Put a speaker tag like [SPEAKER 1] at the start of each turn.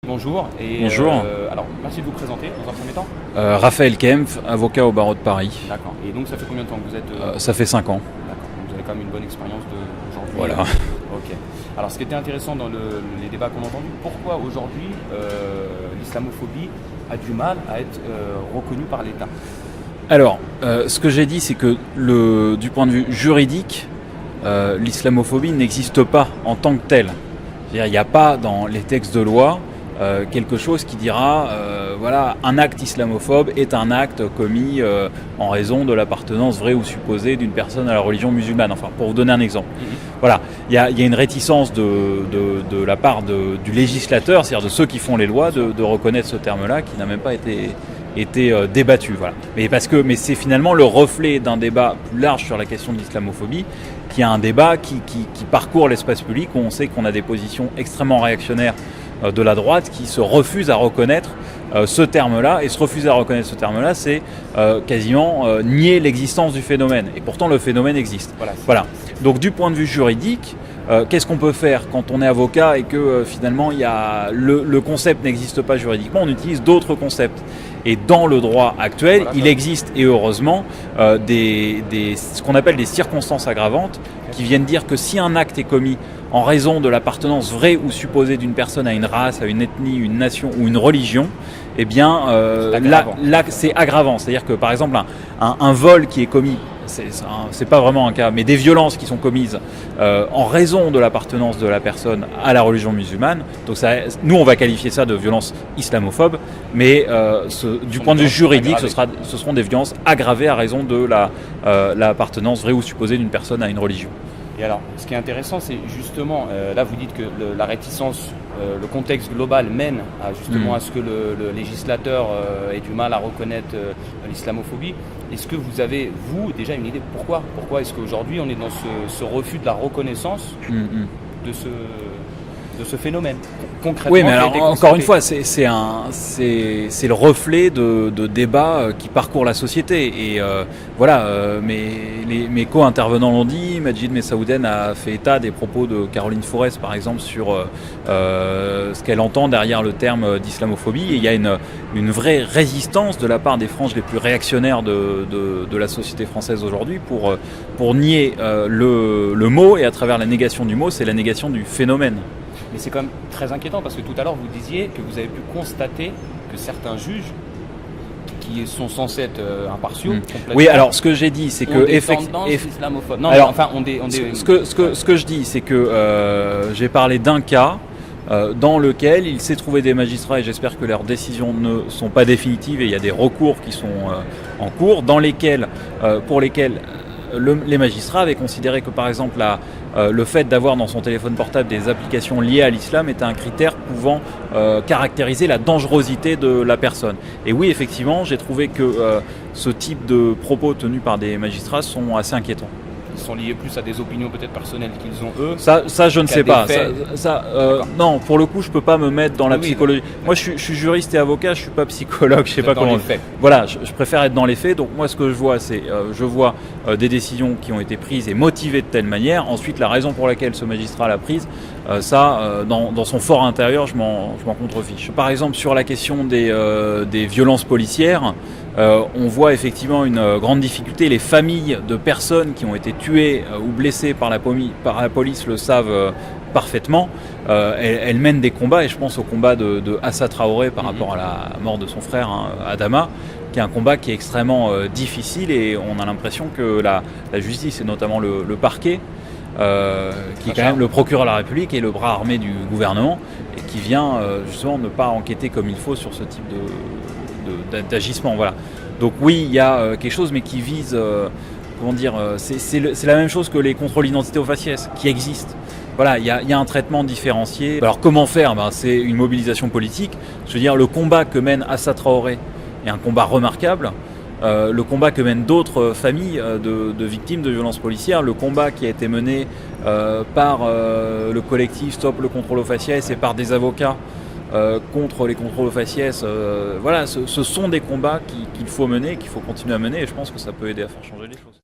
[SPEAKER 1] Bonjour.
[SPEAKER 2] Bonjour.
[SPEAKER 1] Alors, merci de vous présenter dans un premier temps.
[SPEAKER 2] Raphaël Kempf, avocat au barreau de Paris.
[SPEAKER 1] D'accord. Et donc, ça fait combien de temps que vous êtes
[SPEAKER 2] Ça fait 5 ans.
[SPEAKER 1] D'accord. Donc, vous avez quand même une bonne expérience d'aujourd'hui.
[SPEAKER 2] Voilà.
[SPEAKER 1] Ok. Alors, ce qui était intéressant dans les débats qu'on a entendus, pourquoi aujourd'hui l'islamophobie a du mal à être reconnue par l'État?
[SPEAKER 2] Alors, ce que j'ai dit, c'est que du point de vue juridique, l'islamophobie n'existe pas en tant que telle. C'est-à-dire, il n'y a pas dans les textes de loi quelque chose qui dira voilà, un acte islamophobe est un acte commis en raison de l'appartenance vraie ou supposée d'une personne à la religion musulmane. Enfin, pour vous donner un exemple. Voilà, il y a une réticence de la part du législateur, c'est-à-dire de ceux qui font les lois, de reconnaître ce terme-là qui n'a même pas été débattu. Voilà. Mais c'est finalement le reflet d'un débat plus large sur la question de l'islamophobie, qui est un débat qui parcourt l'espace public, où on sait qu'on a des positions extrêmement réactionnaires de la droite qui se refusent à reconnaître ce terme-là. Et se refuser à reconnaître ce terme-là, c'est quasiment nier l'existence du phénomène. Et pourtant, le phénomène existe. Voilà. Donc, du point de vue juridique, qu'est-ce qu'on peut faire quand on est avocat et que finalement le concept n'existe pas juridiquement? On utilise d'autres concepts. Et dans le droit actuel, il existe, et heureusement, ce qu'on appelle des circonstances aggravantes, qui viennent dire que si un acte est commis en raison de l'appartenance vraie ou supposée d'une personne à une race, à une ethnie, une nation ou une religion, eh bien, là, c'est aggravant. C'est-à-dire que, par exemple, un vol qui est commis, c'est pas vraiment un cas, mais des violences qui sont commises en raison de l'appartenance de la personne à la religion musulmane. Donc nous, on va qualifier ça de violence islamophobe, mais du point de vue juridique, ce seront des violences aggravées à raison de l'appartenance vraie ou supposée d'une personne à une religion.
[SPEAKER 1] Et alors, ce qui est intéressant, c'est justement, là vous dites que la réticence, le contexte global mène à ce que le législateur ait du mal à reconnaître l'islamophobie. Est-ce que vous avez, vous, déjà une idée pourquoi est-ce qu'aujourd'hui on est dans ce refus de la reconnaissance de ce phénomène concrètement?
[SPEAKER 2] Oui, mais alors, encore une fois, c'est le reflet de débats qui parcourent la société. Et mes co-intervenants l'ont dit, Majid Messaouden a fait état des propos de Caroline Forest, par exemple, sur ce qu'elle entend derrière le terme d'islamophobie. Et il y a une vraie résistance de la part des franges les plus réactionnaires de la société française aujourd'hui pour nier le mot, et à travers la négation du mot, c'est la négation du phénomène.
[SPEAKER 1] Mais c'est quand même très inquiétant parce que tout à l'heure vous disiez que vous avez pu constater que certains juges qui sont censés être impartiaux.
[SPEAKER 2] Oui, alors ce que j'ai dit, c'est que
[SPEAKER 1] effectivement.
[SPEAKER 2] Ce que je dis, c'est que j'ai parlé d'un cas dans lequel il s'est trouvé des magistrats, et j'espère que leurs décisions ne sont pas définitives, et il y a des recours qui sont en cours, pour lesquels les magistrats avaient considéré que, par exemple, le fait d'avoir dans son téléphone portable des applications liées à l'islam était un critère pouvant caractériser la dangerosité de la personne. Et oui, effectivement, j'ai trouvé que ce type de propos tenus par des magistrats sont assez inquiétants.
[SPEAKER 1] Ils sont liés plus à des opinions peut-être personnelles qu'ils ont eux.
[SPEAKER 2] Ça je ne sais pas. Non, pour le coup, je peux pas me mettre dans la psychologie. Moi, je suis juriste et avocat, je suis pas psychologue, je sais pas comment. Voilà, je préfère être dans les faits. Donc moi, ce que je vois, c'est des décisions qui ont été prises et motivées de telle manière. Ensuite, la raison pour laquelle ce magistrat l'a prise, dans son fort intérieur, je m'en contrefiche. Par exemple, sur la question des violences policières, on voit effectivement une grande difficulté. Les familles de personnes qui ont été tuées ou blessées par la police le savent parfaitement. Elles mènent des combats, et je pense au combat de Assa Traoré par rapport à la mort de son frère, Adama, qui est un combat qui est extrêmement difficile, et on a l'impression que la justice, et notamment le parquet, qui est quand même le procureur de la République et le bras armé du gouvernement, et qui vient justement ne pas enquêter comme il faut sur ce type d'agissement. Voilà. Donc oui, il y a quelque chose, mais qui vise, c'est la même chose que les contrôles d'identité au faciès qui existent. Voilà, il y a un traitement différencié. Alors comment faire? C'est une mobilisation politique. Je veux dire, le combat que mène Assa Traoré est un combat remarquable. Le combat que mènent d'autres familles de victimes de violences policières, le combat qui a été mené par le collectif Stop le contrôle au faciès et par des avocats contre les contrôles au faciès, ce sont des combats qu'il faut mener, qu'il faut continuer à mener, et je pense que ça peut aider à faire changer les choses.